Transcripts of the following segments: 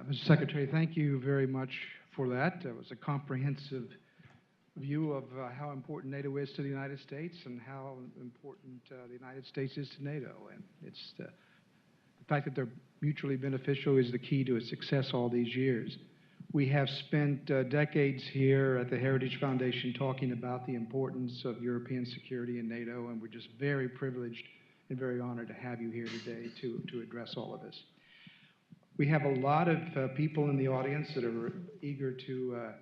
Mr. Secretary, thank you very much for that. It was a comprehensive view of how important NATO is to the United States and how important the United States is to NATO. And it's the fact that they're mutually beneficial is the key to its success all these years. We have spent decades here at the Heritage Foundation talking about the importance of European security in NATO, and we're just very privileged and very honored to have you here today to address all of this. We have a lot of people in the audience that are eager to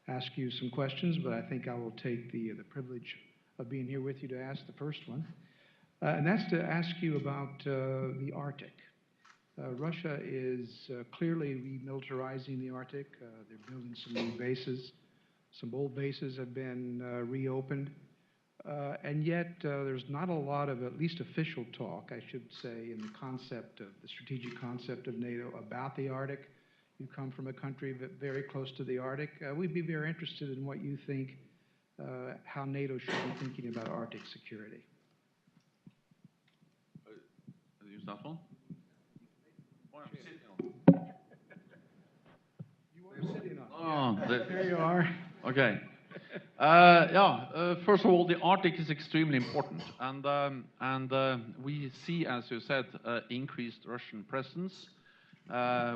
ask you some questions, but I think I will take the privilege of being here with you to ask the first one. And that's to ask you about the Arctic. Russia is clearly remilitarizing the Arctic. They're building some new bases. Some old bases have been reopened. And yet there's not a lot of, at least official talk, I should say, in the concept of the strategic concept of NATO about the Arctic. You come from a country very close to the Arctic. We'd be very interested in what you think, how NATO should be thinking about Arctic security. Use that one? You are sitting on it. Oh, there you are. Okay. First of all, the Arctic is extremely important, and we see, as you said, increased Russian presence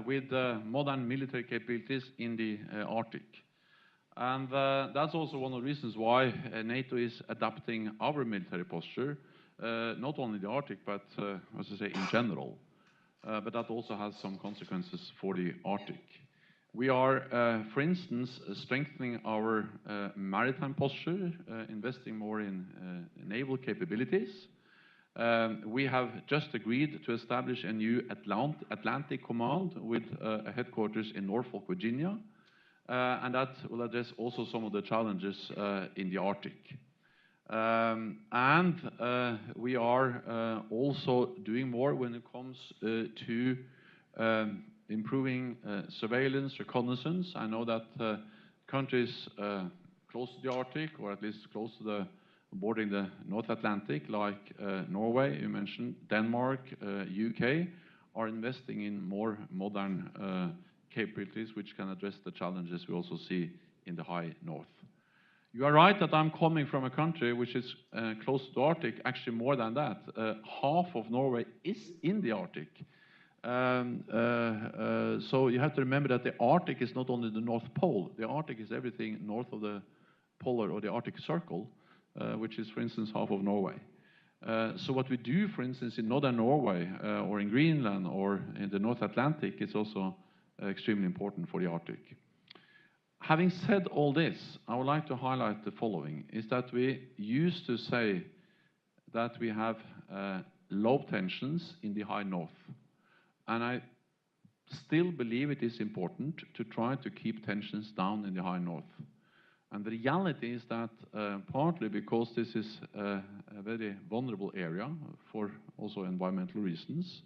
with modern military capabilities in the Arctic. And that's also one of the reasons why NATO is adapting our military posture, not only the Arctic, but as I say, in general. But that also has some consequences for the Arctic. We are, for instance, strengthening our maritime posture, investing more in naval capabilities. We have just agreed to establish a new Atlantic Command with a headquarters in Norfolk, Virginia, and that will address also some of the challenges in the Arctic. We are also doing more when it comes to improving surveillance, reconnaissance. I know that countries close to the Arctic, or at least close to the bordering the North Atlantic, like Norway, you mentioned, Denmark, UK, are investing in more modern capabilities which can address the challenges we also see in the high north. You are right that I'm coming from a country which is close to the Arctic, actually more than that. Half of Norway is in the Arctic. So you have to remember that the Arctic is not only the North Pole. The Arctic is everything north of the polar or the Arctic Circle, which is, for instance, half of Norway. So what we do, for instance, in northern Norway or in Greenland or in the North Atlantic is also extremely important for the Arctic. Having said all this, I would like to highlight the following, is that we used to say that we have low tensions in the high north. And I still believe it is important to try to keep tensions down in the high north. And the reality is that partly because this is a very vulnerable area for also environmental reasons,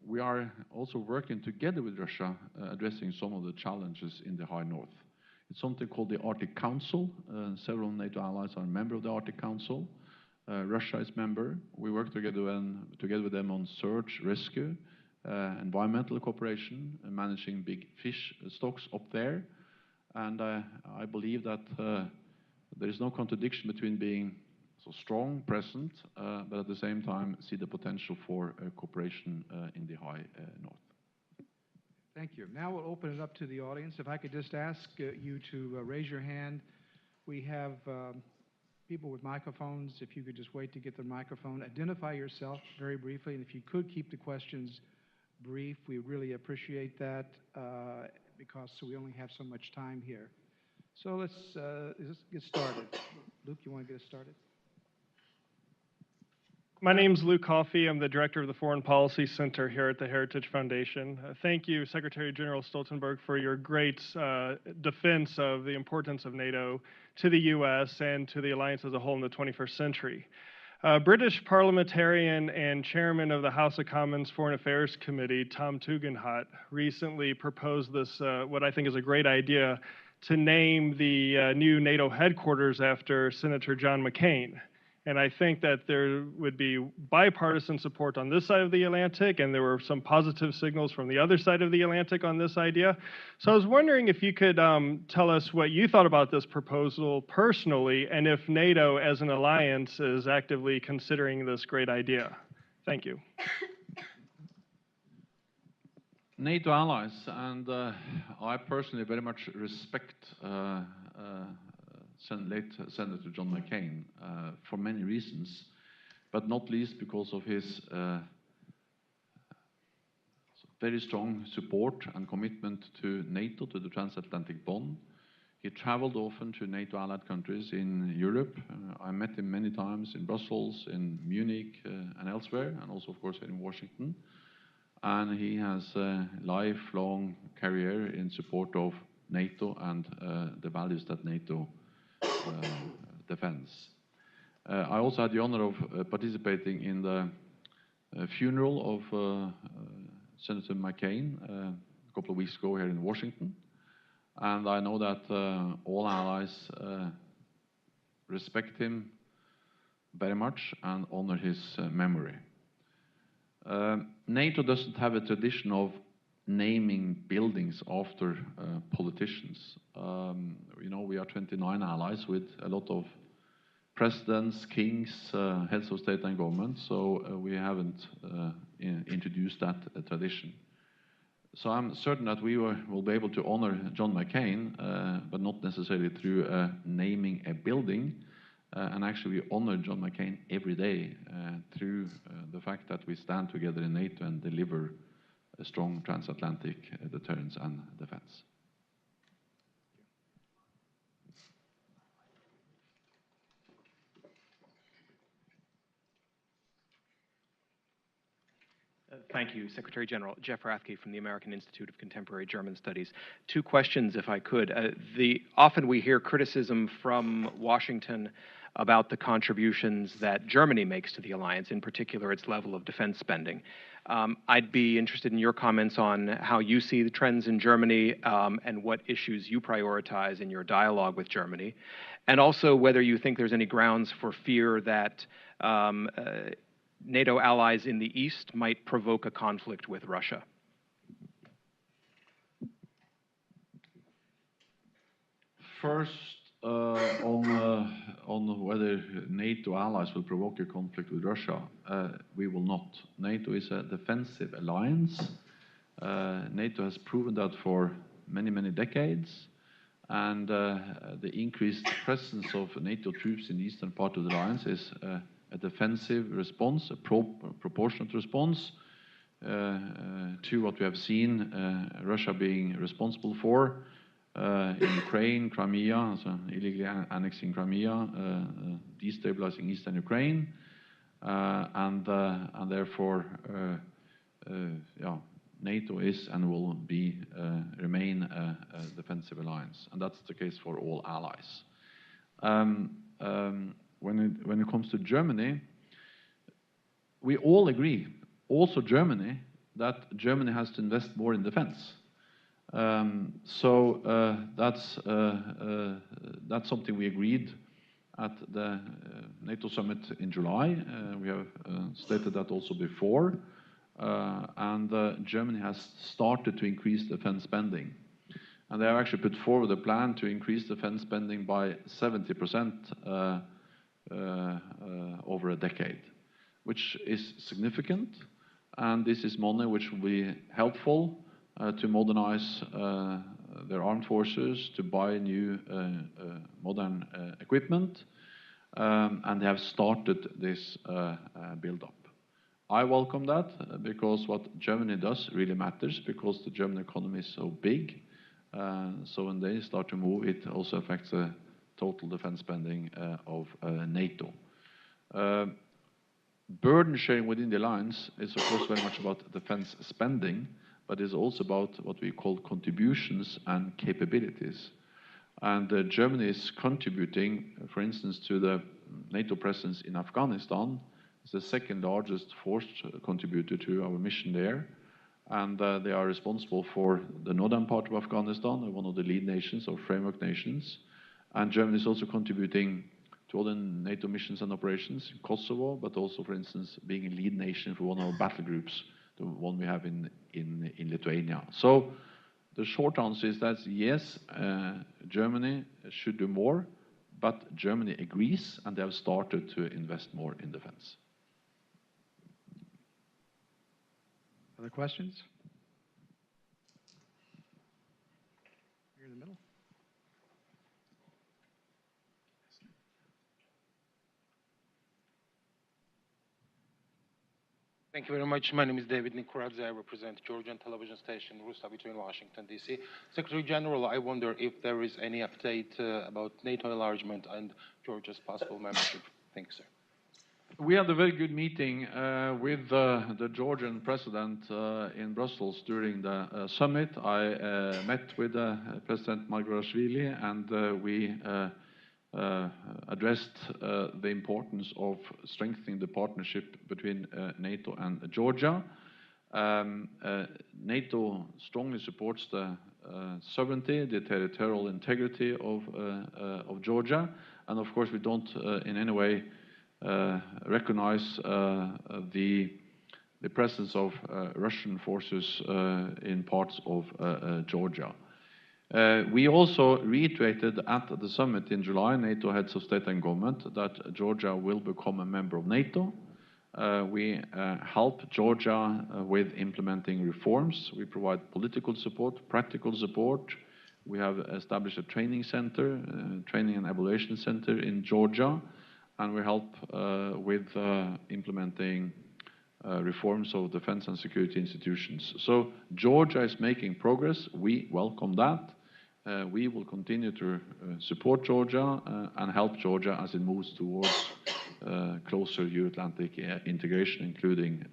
we are also working together with Russia addressing some of the challenges in the high north. It's something called the Arctic Council. Several NATO allies are a member of the Arctic Council. Russia is member. We work together with them on search, rescue, environmental cooperation, and managing big fish stocks up there. And I believe that there is no contradiction between being so strong, present, but at the same time see the potential for cooperation in the high north. Thank you. Now we'll open it up to the audience. If I could just ask you to raise your hand. We have people with microphones. If you could just wait to get the microphone. Identify yourself very briefly, and if you could keep the questions brief, we really appreciate that because we only have so much time here. So let's get started. Luke, you want to get us started? My name's Luke Coffey. I'm the director of the Foreign Policy Center here at the Heritage Foundation. Thank you, Secretary General Stoltenberg, for your great defense of the importance of NATO to the U.S. and to the alliance as a whole in the 21st century. British parliamentarian and chairman of the House of Commons Foreign Affairs Committee, Tom Tugendhat, recently proposed this, what I think is a great idea, to name the new NATO headquarters after Senator John McCain. And I think that there would be bipartisan support on this side of the Atlantic, and there were some positive signals from the other side of the Atlantic on this idea. So I was wondering if you could tell us what you thought about this proposal personally, and if NATO as an alliance is actively considering this great idea. Thank you. NATO allies, and I personally very much respect late Senator John McCain for many reasons, but not least because of his very strong support and commitment to NATO, to the transatlantic bond. He traveled often to NATO allied countries in Europe. I met him many times in Brussels, in Munich, and elsewhere, and also, of course, in Washington. And he has a lifelong career in support of NATO and the values that NATO defends. I also had the honor of participating in the funeral of Senator McCain a couple of weeks ago here in Washington. And I know that all allies respect him very much and honor his memory. NATO doesn't have a tradition of naming buildings after politicians. You know, we are 29 allies with a lot of presidents, kings, heads of state and government, so we haven't introduced that tradition. So I'm certain that we will be able to honor John McCain, but not necessarily through naming a building. And actually, we honor John McCain every day through the fact that we stand together in NATO and deliver a strong transatlantic deterrence and defense. Thank you, Secretary General. Jeff Rathke from the American Institute of Contemporary German Studies. Two questions, if I could. Often we hear criticism from Washington about the contributions that Germany makes to the alliance, in particular its level of defense spending. I'd be interested in your comments on how you see the trends in Germany and what issues you prioritize in your dialogue with Germany, and also whether you think there's any grounds for fear that NATO allies in the East might provoke a conflict with Russia. First, on whether NATO allies will provoke a conflict with Russia, we will not. NATO is a defensive alliance. NATO has proven that for many, many decades. And the increased presence of NATO troops in the eastern part of the alliance is a defensive response, a proportionate response to what we have seen Russia being responsible for in Ukraine, Crimea, so illegally annexing Crimea, destabilizing eastern Ukraine, and therefore, NATO is and will remain a defensive alliance, and that's the case for all allies. When it comes to Germany, we all agree, also Germany, that Germany has to invest more in defense. That's something we agreed at the NATO summit in July. We have stated that also before, and Germany has started to increase defense spending. And they have actually put forward a plan to increase defense spending by 70% over a decade, which is significant, and this is money which will be helpful to modernize their armed forces, to buy new modern equipment, and they have started this build-up. I welcome that because what Germany does really matters, because the German economy is so big. So when they start to move, it also affects the total defense spending of NATO. Burden sharing within the alliance is, of course, very much about defense spending, but it's also about what we call contributions and capabilities. And Germany is contributing, for instance, to the NATO presence in Afghanistan. It's the second largest force contributor to our mission there. And they are responsible for the northern part of Afghanistan, one of the lead nations or framework nations. And Germany is also contributing to other NATO missions and operations in Kosovo, but also, for instance, being a lead nation for one of our battle groups, the one we have in Lithuania. So the short answer is that yes, Germany should do more, but Germany agrees, and they have started to invest more in defense. Other questions? Here in the middle. Thank you very much. My name is David Nikoradze. I represent Georgian television station Rusta between Washington, D.C. Secretary General, I wonder if there is any update about NATO enlargement and Georgia's possible membership. Thank you, sir. We had a very good meeting with the Georgian president in Brussels during the summit. I met with President Margvelashvili, and we addressed the importance of strengthening the partnership between NATO and Georgia. NATO strongly supports the sovereignty, the territorial integrity of Georgia, and of course we don't in any way recognize the presence of Russian forces in parts of Georgia. We also reiterated at the summit in July, NATO heads of state and government, that Georgia will become a member of NATO. We help Georgia with implementing reforms. We provide political support, practical support. We have established a training center, training and evaluation center in Georgia, and we help with implementing reforms of defense and security institutions. So Georgia is making progress. We welcome that. We will continue to support Georgia and help Georgia as it moves towards closer Euro-Atlantic integration, including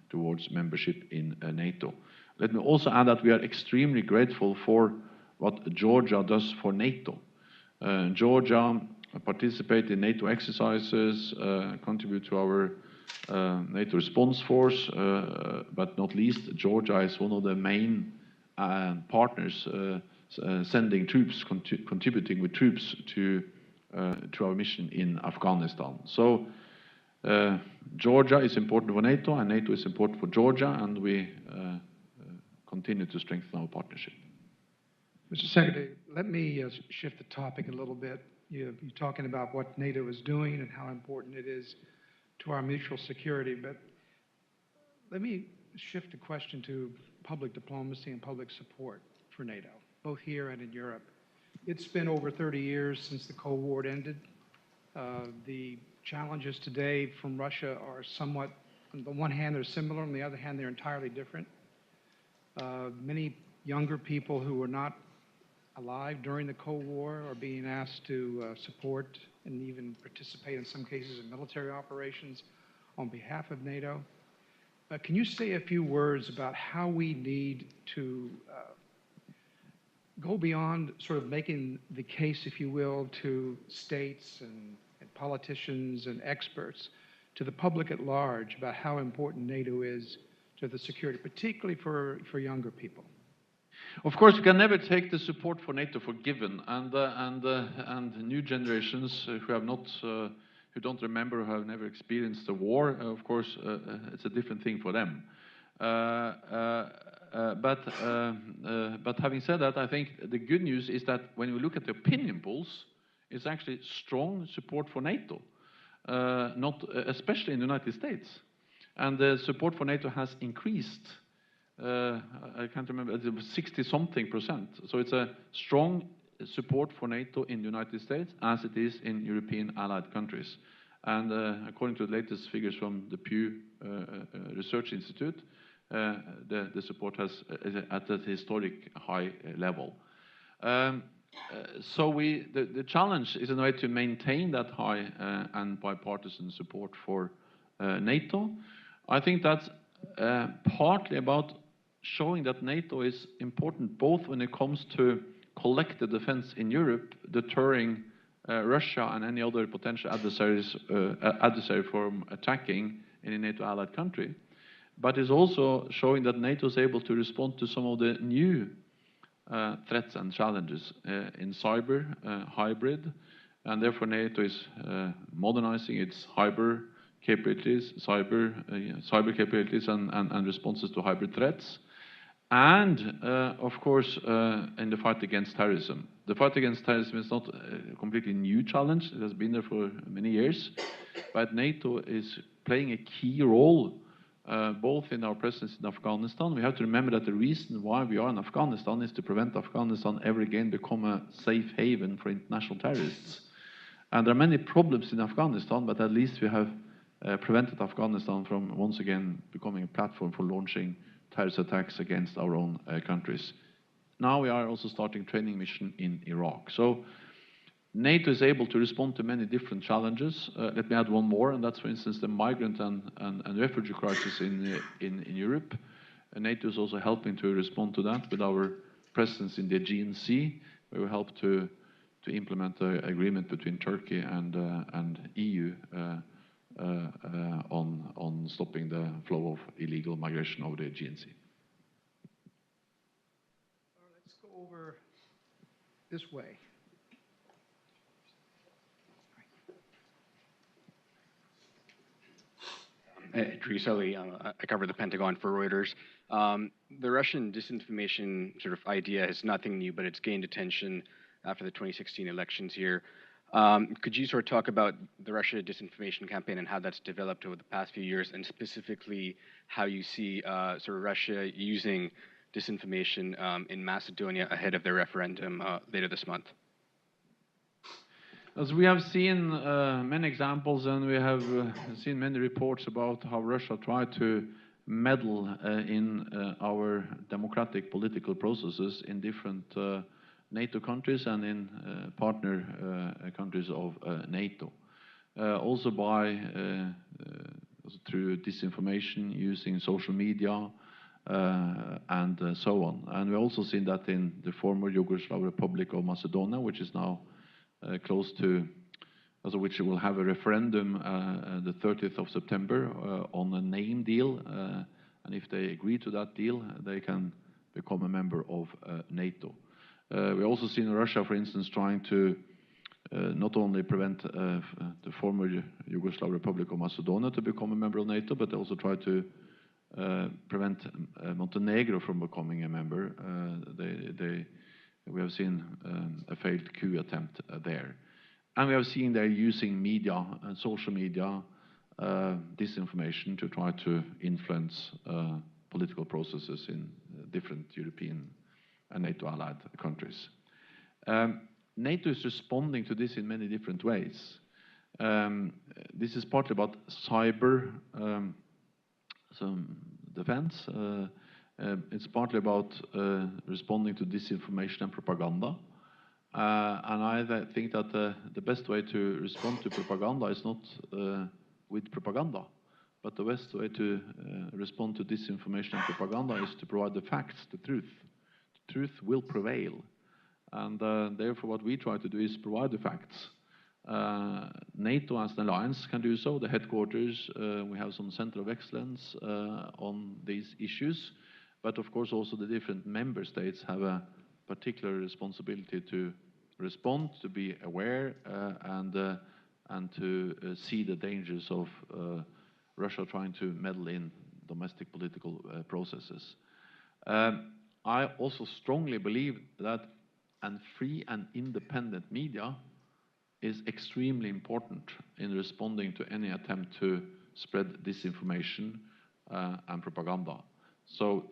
towards membership in NATO. Let me also add that we are extremely grateful for what Georgia does for NATO. Georgia participate in NATO exercises, contribute to our NATO response force, but not least, Georgia is one of the main partners sending troops, contributing with troops to our mission in Afghanistan. So Georgia is important for NATO, and NATO is important for Georgia, and we continue to strengthen our partnership. Mr. Secretary, let me shift the topic a little bit. You're talking about what NATO is doing and how important it is to our mutual security, but let me shift the question to public diplomacy and public support for NATO, both here and in Europe. It's been over 30 years since the Cold War ended. The challenges today from Russia are somewhat, on the one hand, they're similar, on the other hand, they're entirely different. Many younger people who were not alive during the Cold War are being asked to support and even participate in some cases in military operations on behalf of NATO. Can you say a few words about how we need to go beyond sort of making the case, if you will, to states and politicians and experts, to the public at large about how important NATO is to the security, particularly for younger people? Of course, you can never take the support for NATO for given, and new generations who have not, who don't remember, who have never experienced the war, of course, it's a different thing for them. But having said that, I think the good news is that when you look at the opinion polls, it's actually strong support for NATO, especially in the United States, and the support for NATO has increased. I can't remember, it was 60-something%. So it's a strong support for NATO in the United States as it is in European allied countries. And according to the latest figures from the Pew Research Institute, the support is at a historic high level. So the challenge is in a way to maintain that high and bipartisan support for NATO. I think that's partly about showing that NATO is important both when it comes to collective defense in Europe, deterring Russia and any other potential adversary from attacking any NATO allied country, but is also showing that NATO is able to respond to some of the new threats and challenges in cyber, hybrid, and therefore NATO is modernizing its cyber capabilities, cyber capabilities, and responses to hybrid threats, and of course in the fight against terrorism. The fight against terrorism is not a completely new challenge. It has been there for many years, but NATO is playing a key role both in our presence in Afghanistan. We have to remember that the reason why we are in Afghanistan is to prevent Afghanistan ever again become a safe haven for international terrorists. And there are many problems in Afghanistan, but at least we have prevented Afghanistan from once again becoming a platform for launching terrorist attacks against our own countries. Now we are also starting training mission in Iraq. So NATO is able to respond to many different challenges. Let me add one more, and that's, for instance, the migrant and refugee crisis in Europe. NATO is also helping to respond to that with our presence in the Aegean Sea, where we help to implement an agreement between Turkey and EU on stopping the flow of illegal migration over the Aegean Sea. Let's go over this way. Idris Ali, I cover the Pentagon for Reuters. The Russian disinformation sort of idea is nothing new, but it's gained attention after the 2016 elections here. Could you sort of talk about the Russia disinformation campaign and how that's developed over the past few years, and specifically how you see sort of Russia using disinformation in Macedonia ahead of their referendum later this month? As we have seen many examples, and we have seen many reports about how Russia tried to meddle in our democratic political processes in different NATO countries and in partner countries of NATO. Also through disinformation, using social media, and so on. And we've also seen that in the former Yugoslav Republic of Macedonia, which is now close to, which will have a referendum the 30th of September on a name deal, and if they agree to that deal, they can become a member of NATO. We've also seen Russia, for instance, trying to not only prevent the former Yugoslav Republic of Macedonia to become a member of NATO, but they also try to prevent Montenegro from becoming a member. We have seen a failed coup attempt there. And we have seen they're using media and social media, disinformation, to try to influence political processes in different European and NATO allied countries. NATO is responding to this in many different ways. This is partly about cyber defense. It's partly about responding to disinformation and propaganda. And I think that the best way to respond to propaganda is not with propaganda, but the best way to respond to disinformation and propaganda is to provide the facts, the truth. The truth will prevail. And therefore what we try to do is provide the facts. NATO as an alliance can do so. The headquarters, we have some center of excellence on these issues. But of course also the different member states have a particular responsibility to respond, to be aware, and to see the dangers of Russia trying to meddle in domestic political processes. I also strongly believe that a free and independent media is extremely important in responding to any attempt to spread disinformation and propaganda. So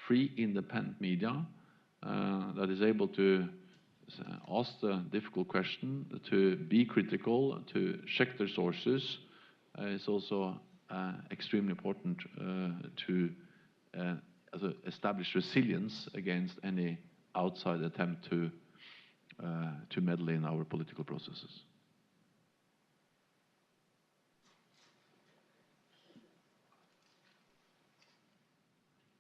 free, independent media that is able to ask the difficult question, to be critical, to check their sources, is also extremely important to establish resilience against any outside attempt to meddle in our political processes.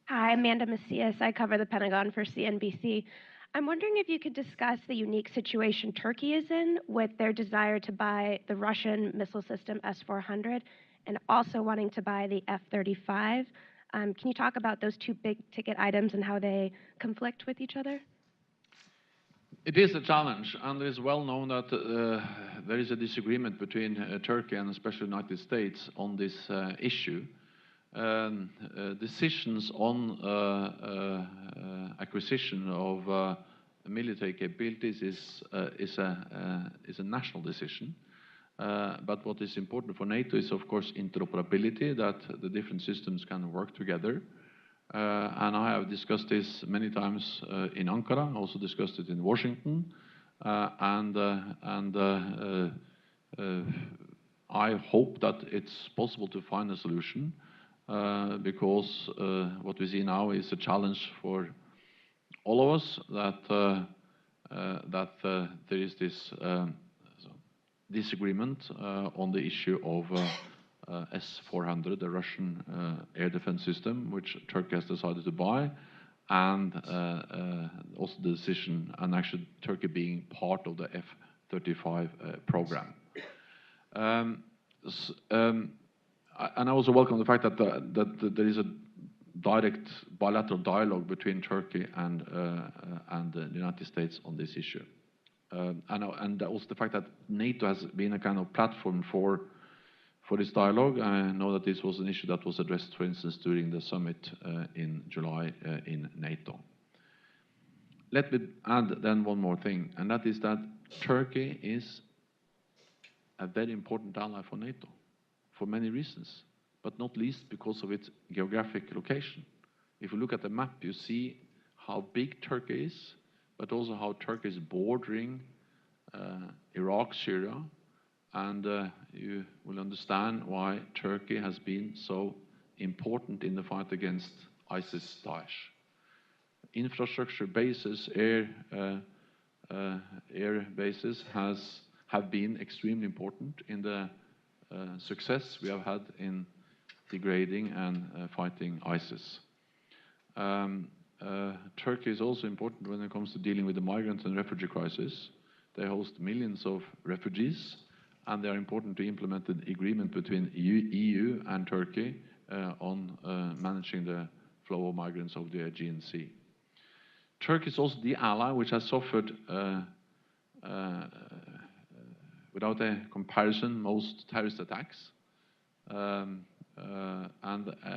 Hi, Amanda Macias. I cover the Pentagon for CNBC. I'm wondering if you could discuss the unique situation Turkey is in with their desire to buy the Russian missile system S400 and also wanting to buy the F35. Can you talk about those two big ticket items and how they conflict with each other? It is a challenge, and it is well known that there is a disagreement between Turkey and especially the United States on this issue. Decisions on acquisition of military capabilities is a national decision. But what is important for NATO is, of course, interoperability, that the different systems can work together. And I have discussed this many times in Ankara, also discussed it in Washington, and I hope that it's possible to find a solution, because what we see now is a challenge for all of us, that there is this disagreement on the issue of S400, the Russian air defense system, which Turkey has decided to buy, and also the decision, and actually Turkey being part of the F35 program. And I also welcome the fact that there is a direct bilateral dialogue between Turkey and the United States on this issue. And also the fact that NATO has been a kind of platform for this dialogue. I know that this was an issue that was addressed, for instance, during the summit in July in NATO. Let me add then one more thing, and that is that Turkey is a very important ally for NATO for many reasons, but not least because of its geographic location. If you look at the map, you see how big Turkey is, but also how Turkey is bordering Iraq, Syria, and you will understand why Turkey has been so important in the fight against ISIS-Daesh. Infrastructure bases, air bases have been extremely important in the success we have had in degrading and fighting ISIS. Turkey is also important when it comes to dealing with the migrant and refugee crisis. They host millions of refugees, and they are important to implement an agreement between EU and Turkey on managing the flow of migrants over the Aegean Sea. Turkey is also the ally which has suffered, without a comparison, most terrorist attacks. And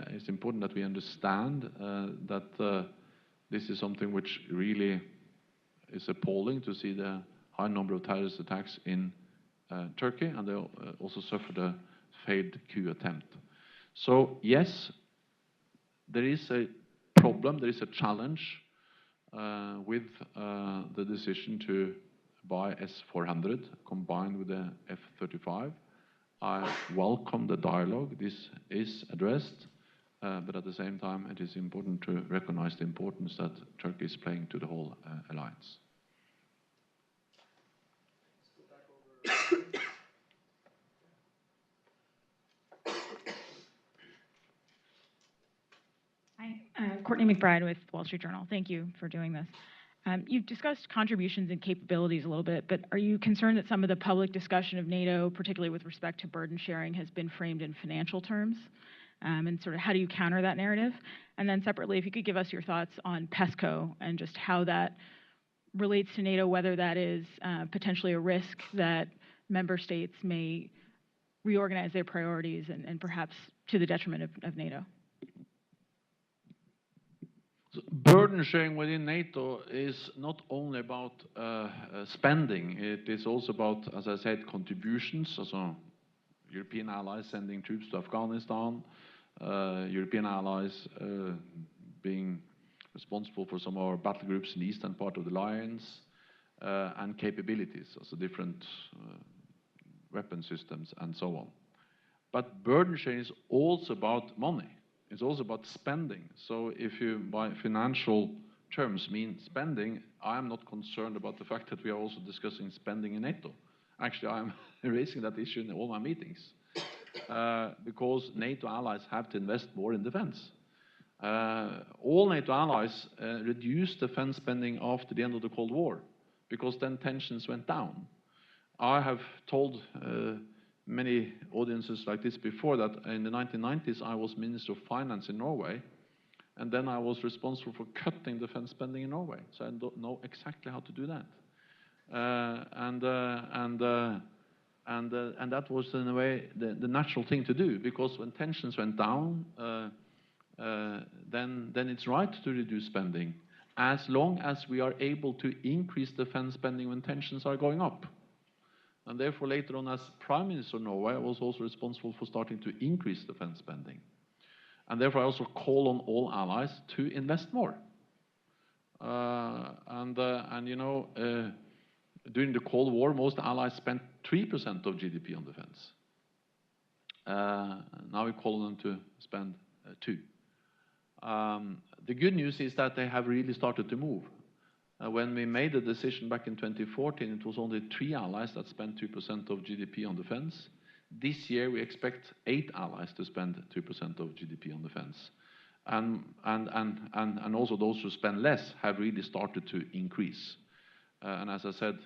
it's important that we understand that this is something which really is appalling to see the high number of terrorist attacks in Turkey, and they also suffered a failed coup attempt. So yes, there is a problem, there is a challenge with the decision to buy S400 combined with the F35. I welcome the dialogue this is addressed, but at the same time it is important to recognize the importance that Turkey is playing to the whole alliance. Hi, Courtney McBride with Wall Street Journal. Thank you for doing this. You've discussed contributions and capabilities a little bit, but are you concerned that some of the public discussion of NATO, particularly with respect to burden sharing, has been framed in financial terms? And sort of how do you counter that narrative? And then separately, if you could give us your thoughts on PESCO and just how that relates to NATO, whether that is potentially a risk that member states may reorganize their priorities and perhaps to the detriment of NATO. Burden sharing within NATO is not only about spending, it is also about, as I said, contributions, also European allies sending troops to Afghanistan, European allies being responsible for some of our battle groups in the eastern part of the alliance, and capabilities, also different weapon systems and so on. But burden sharing is also about money. It's also about spending. So if you, by financial terms, mean spending, I am not concerned about the fact that we are also discussing spending in NATO. Actually, I am raising that issue in all my meetings, because NATO allies have to invest more in defense. All NATO allies reduced defense spending after the end of the Cold War, because then tensions went down. I have told many audiences like this before that in the 1990s I was Minister of Finance in Norway, and then I was responsible for cutting defense spending in Norway, so I don't know exactly how to do that. And that was, in a way, the natural thing to do, because when tensions went down, then it's right to reduce spending, as long as we are able to increase defense spending when tensions are going up. And therefore, later on, as Prime Minister of Norway, I was also responsible for starting to increase defense spending. And therefore, I also call on all allies to invest more. You know, during the Cold War, most allies spent 3% of GDP on defense. Now we call on them to spend 2%. The good news is that they have really started to move. When we made the decision back in 2014, it was only 3 allies that spent 2% of GDP on defense. This year, we expect 8 allies to spend 2% of GDP on defense. And also those who spend less have really started to increase. And as I said,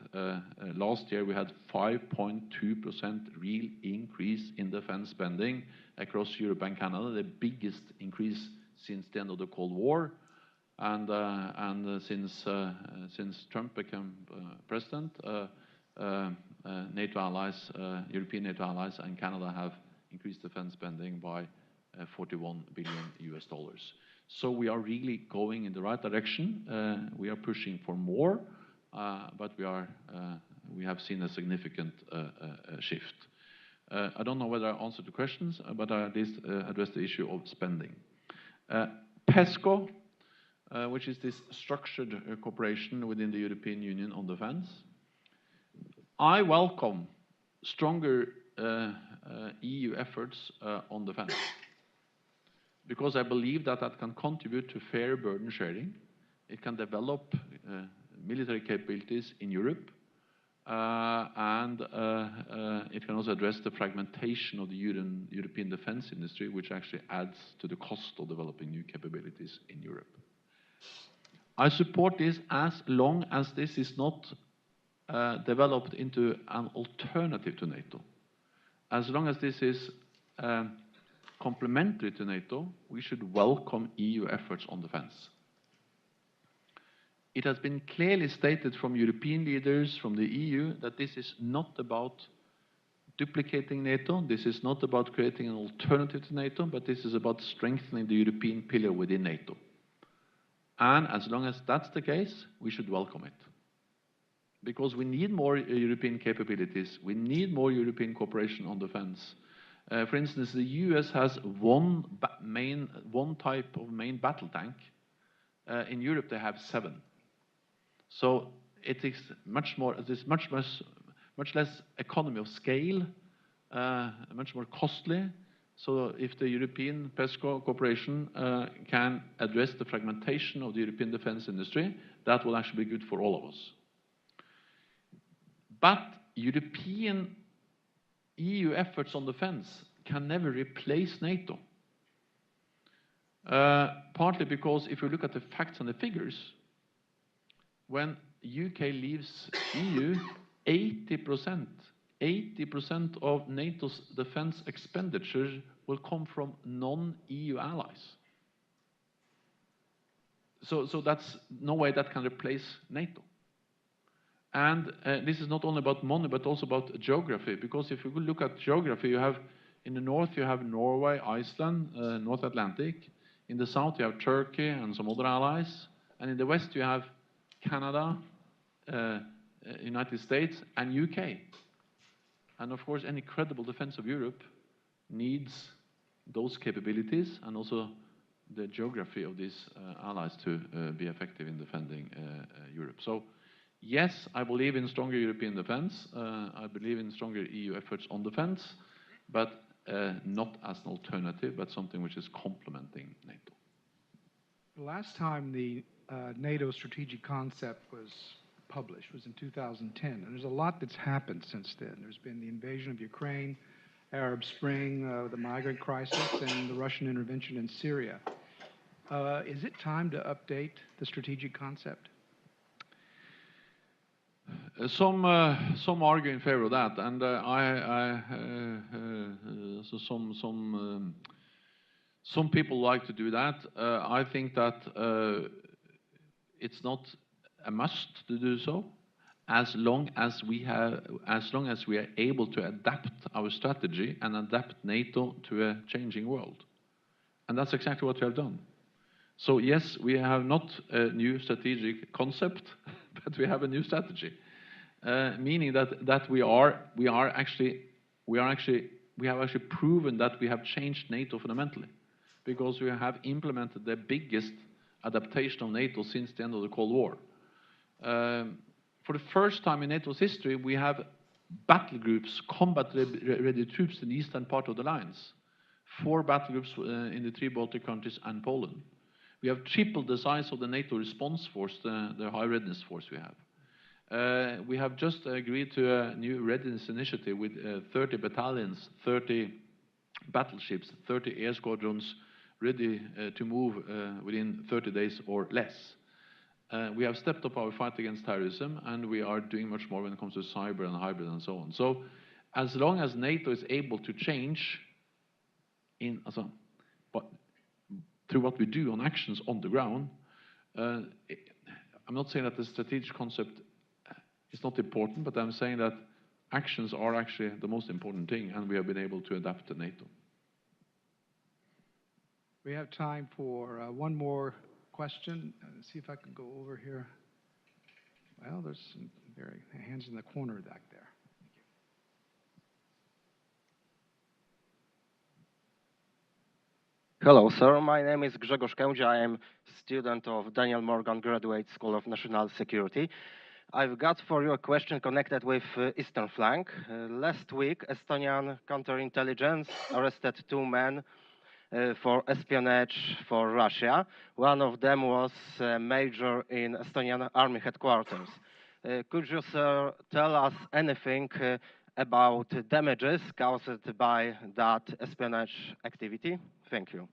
last year we had 5.2% real increase in defense spending across Europe and Canada, the biggest increase since the end of the Cold War. And since Trump became president, NATO allies, European NATO allies, and Canada have increased defense spending by $41 billion. So we are really going in the right direction. We are pushing for more, but we have seen a significant shift. I don't know whether I answered the questions, but I at least addressed the issue of spending. PESCO, which is this structured cooperation within the European Union on defense. I welcome stronger EU efforts on defense, because I believe that that can contribute to fair burden sharing. It can develop military capabilities in Europe, and it can also address the fragmentation of the European defense industry, which actually adds to the cost of developing new capabilities in Europe. I support this as long as this is not developed into an alternative to NATO. As long as this is complementary to NATO, we should welcome EU efforts on defense. It has been clearly stated from European leaders, from the EU, that this is not about duplicating NATO, this is not about creating an alternative to NATO, but this is about strengthening the European pillar within NATO. And as long as that's the case, we should welcome it. Because we need more European capabilities, we need more European cooperation on defense. For instance, the US has one type of main battle tank. In Europe, they have 7. So it is much less economy of scale, much more costly. So if the European PESCO cooperation can address the fragmentation of the European defense industry, that will actually be good for all of us. But European EU efforts on defense can never replace NATO. Partly because if you look at the facts and the figures, when UK leaves EU, 80% of NATO's defense expenditure will come from non-EU allies. So that's no way that can replace NATO. And this is not only about money, but also about geography. Because if you look at geography, you have in the north you have Norway, Iceland, North Atlantic. In the south you have Turkey and some other allies. And in the west you have Canada, United States, and UK. And of course, any credible defense of Europe needs those capabilities and also the geography of these allies to be effective in defending Europe. So, yes, I believe in stronger European defense. I believe in stronger EU efforts on defense, but not as an alternative, but something which is complementing NATO. The last time the NATO strategic concept was published was in 2010, and there's a lot that's happened since then. There's been the invasion of Ukraine, Arab Spring, the migrant crisis, and the Russian intervention in Syria. Is it time to update the strategic concept? Some argue in favor of that, and some people like to do that. I think that it's not a must to do so, as long as we are able to adapt our strategy and adapt NATO to a changing world. And that's exactly what we have done. So yes, we have not a new strategic concept, but we have a new strategy, meaning that we have actually proven that we have changed NATO fundamentally, because we have implemented the biggest adaptation of NATO since the end of the Cold War. For the first time in NATO's history, we have battle groups, combat-ready troops in the eastern part of the lines. 4 battle groups in the 3 Baltic countries and Poland. We have tripled the size of the NATO response force, the high readiness force we have. We have just agreed to a new readiness initiative with 30 battalions, 30 battleships, 30 air squadrons ready to move within 30 days or less. We have stepped up our fight against terrorism, and we are doing much more when it comes to cyber and hybrid and so on. So as long as NATO is able to change through what we do on actions on the ground, I'm not saying that the strategic concept is not important, but I'm saying that actions are actually the most important thing, and we have been able to adapt to NATO. We have time for one more question. Let's see if I can go over here. Well, there's some hands in the corner back there. Hello, sir. My name is Grzegorz Kędzia. I am student of Daniel Morgan Graduate School of National Security. I've got for you a question connected with Eastern flank. Last week, Estonian counterintelligence arrested 2 men for espionage for Russia. One of them was a major in Estonian army headquarters. Could you, sir, tell us anything about damages caused by that espionage activity? Thank you.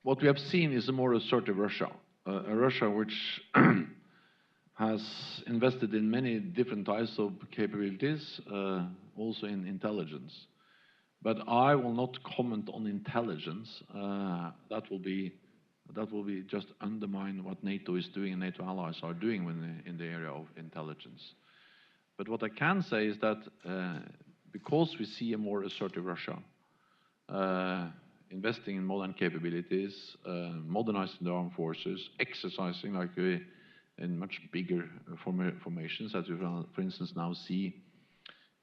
What we have seen is a more assertive Russia, a Russia which has invested in many different types of capabilities, also in intelligence. But I will not comment on intelligence. That will be just undermine what NATO is doing and NATO allies are doing in the area of intelligence. But what I can say is that because we see a more assertive Russia, investing in modern capabilities, modernizing the armed forces, exercising like in much bigger formations, as we, for instance, now see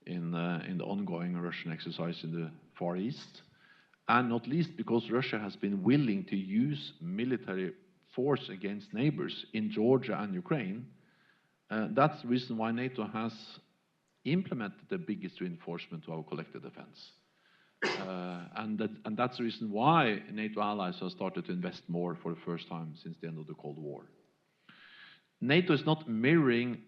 in the ongoing Russian exercise in the Far East, and not least because Russia has been willing to use military force against neighbors in Georgia and Ukraine. That's the reason why NATO has implemented the biggest reinforcement to our collective defense. And that's the reason why NATO allies have started to invest more for the first time since the end of the Cold War. NATO is not mirroring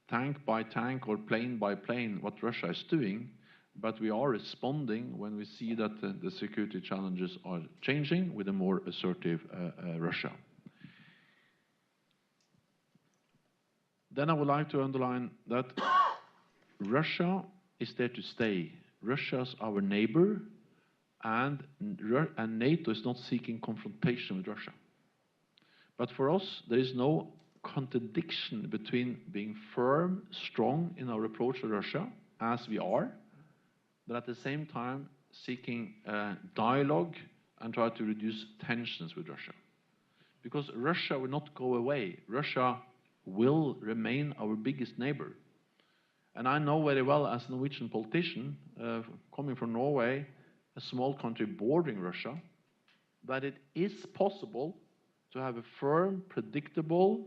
tank by tank or plane by plane what Russia is doing, but we are responding when we see that the security challenges are changing with a more assertive Russia. Then I would like to underline that Russia is there to stay. Russia's our neighbor, and NATO is not seeking confrontation with Russia. But for us, there is no contradiction between being firm, strong in our approach to Russia, as we are, but at the same time seeking dialogue and try to reduce tensions with Russia. Because Russia will not go away. Russia will remain our biggest neighbor. And I know very well as a Norwegian politician, coming from Norway, a small country bordering Russia, that it is possible to have a firm, predictable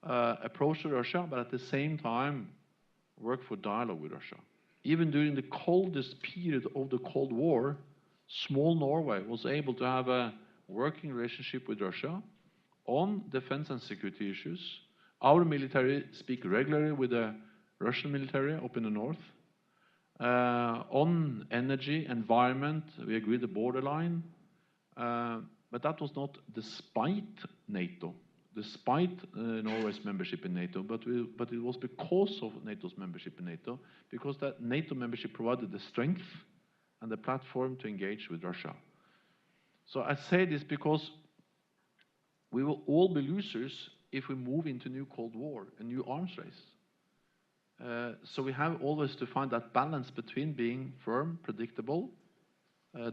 approach to Russia, but at the same time work for dialogue with Russia. Even during the coldest period of the Cold War, small Norway was able to have a working relationship with Russia on defense and security issues. Our military speak regularly with the Russian military up in the north. On energy, environment, we agreed the borderline. But that was not despite NATO, despite Norway's membership in NATO, but it was because of NATO's membership in NATO, because that NATO membership provided the strength and the platform to engage with Russia. So I say this because we will all be losers if we move into a new Cold War, a new arms race. So we have always to find that balance between being firm, predictable,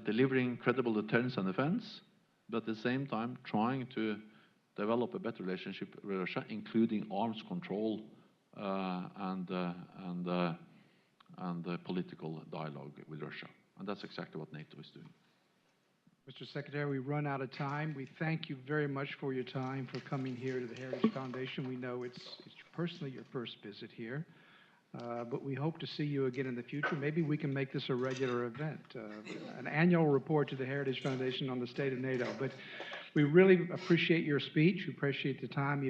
delivering credible deterrence and defense, but at the same time trying to develop a better relationship with Russia, including arms control and political dialogue with Russia. And that's exactly what NATO is doing. Mr. Secretary, we run out of time. We thank you very much for your time, for coming here to the Heritage Foundation. We know it's personally your first visit here, but we hope to see you again in the future. Maybe we can make this a regular event, an annual report to the Heritage Foundation on the state of NATO. But we really appreciate your speech. We appreciate the time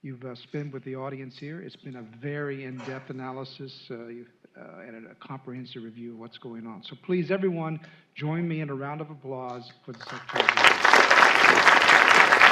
you've spent with the audience here. It's been a very in-depth analysis and a comprehensive review of what's going on. So please, everyone, join me in a round of applause for the Secretary of War.